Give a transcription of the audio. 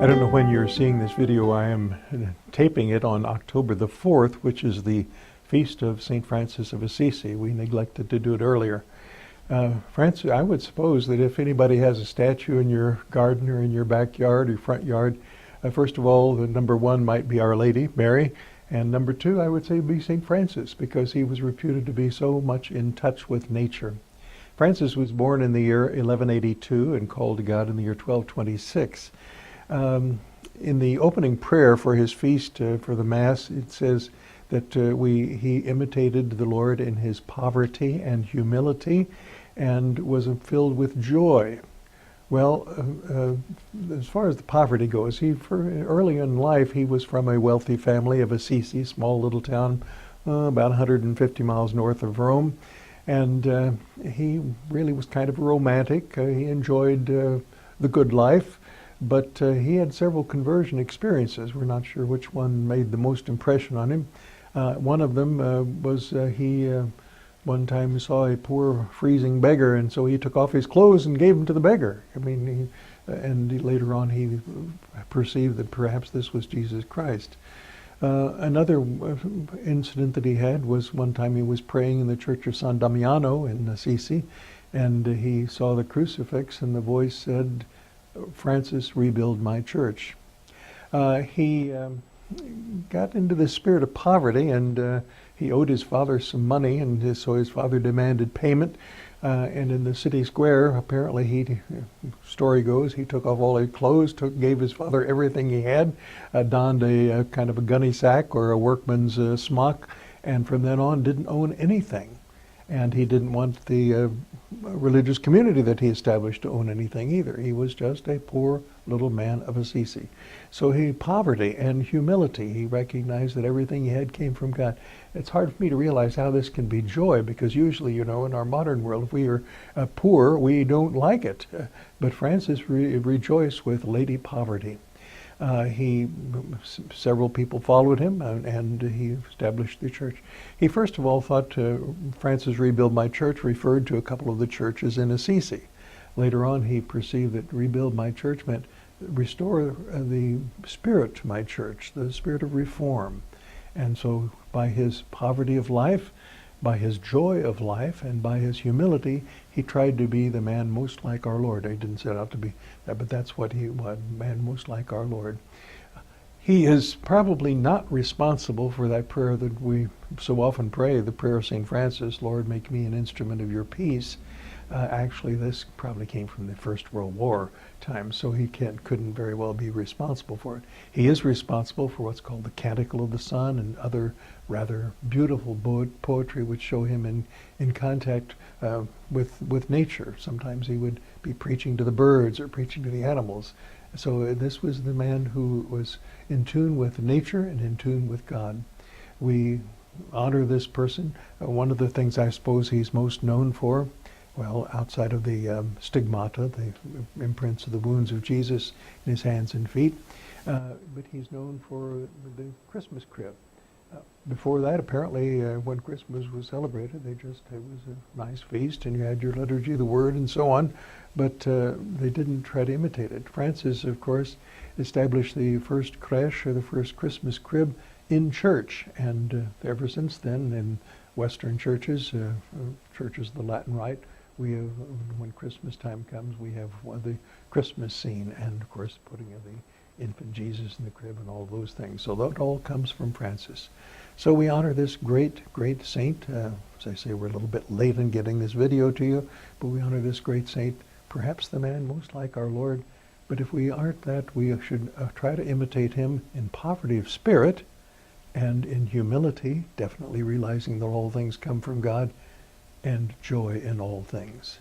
I don't know when you're seeing this video. I am taping it on October the 4th, which is the feast of St. Francis of Assisi. We neglected to do it earlier. Francis, I would suppose that if anybody has a statue in your garden or in your backyard or front yard, first of all, the number one might be Our Lady, Mary, and number two, I would say, be St. Francis, because he was reputed to be so much in touch with nature. Francis was born in the year 1182 and called to God in the year 1226. In the opening prayer for his feast, for the Mass, it says that he imitated the Lord in his poverty and humility and was filled with joy. Well, as far as the poverty goes, early in life he was from a wealthy family of Assisi, small little town about 150 miles north of Rome, and he really was kind of a romantic. He enjoyed the good life. But he had several conversion experiences. We're not sure which one made the most impression on him. One of them was he one time saw a poor freezing beggar, and so he took off his clothes and gave them to the beggar. Later on he perceived that perhaps this was Jesus Christ. Another incident that he had was one time he was praying in the church of San Damiano in Assisi, and he saw the crucifix, and the voice said, "Francis, rebuild my church." He got into the spirit of poverty, and he owed his father some money, and so his father demanded payment. And in the city square, apparently, story goes, he took off all his clothes, gave his father everything he had, donned a kind of a gunny sack or a workman's smock, and from then on didn't own anything. And he didn't want the religious community that he established to own anything either. He was just a poor little man of Assisi. So poverty and humility, he recognized that everything he had came from God. It's hard for me to realize how this can be joy, because usually, in our modern world, if we are poor, we don't like it. But Francis rejoiced with Lady Poverty. Several people followed him, and he established the church. He first of all thought Francis rebuild my church referred to a couple of the churches in Assisi. Later on, he perceived that rebuild my church meant restore the spirit to my church, the spirit of reform. And so by his poverty of life, by his joy of life, and by his humility, he tried to be the man most like our Lord. He didn't set out to be that, but that's what he was, man most like our Lord. He is probably not responsible for that prayer that we so often pray, the prayer of St. Francis, "Lord, make me an instrument of your peace." Actually, this probably came from the First World War time, so he couldn't very well be responsible for it. He is responsible for what's called the Canticle of the Sun and other rather beautiful poetry which show him in contact with nature. Sometimes he would be preaching to the birds or preaching to the animals. So this was the man who was in tune with nature and in tune with God. We honor this person. One of the things I suppose he's most known for, well, outside of the stigmata, the imprints of the wounds of Jesus in his hands and feet, but he's known for the Christmas crib. Before that, apparently, when Christmas was celebrated, it was a nice feast, and you had your liturgy, the Word, and so on, but they didn't try to imitate it. Francis, of course, established the first creche, or the first Christmas crib, in church, and ever since then, in Western churches, churches of the Latin Rite, when Christmas time comes, we have the Christmas scene, and of course, putting of the infant Jesus in the crib and all those things. So that all comes from Francis. So we honor this great, great saint. As I say, we're a little bit late in getting this video to you, but we honor this great saint, perhaps the man most like our Lord. But if we aren't that, we should try to imitate him in poverty of spirit and in humility, definitely realizing that all things come from God, and joy in all things.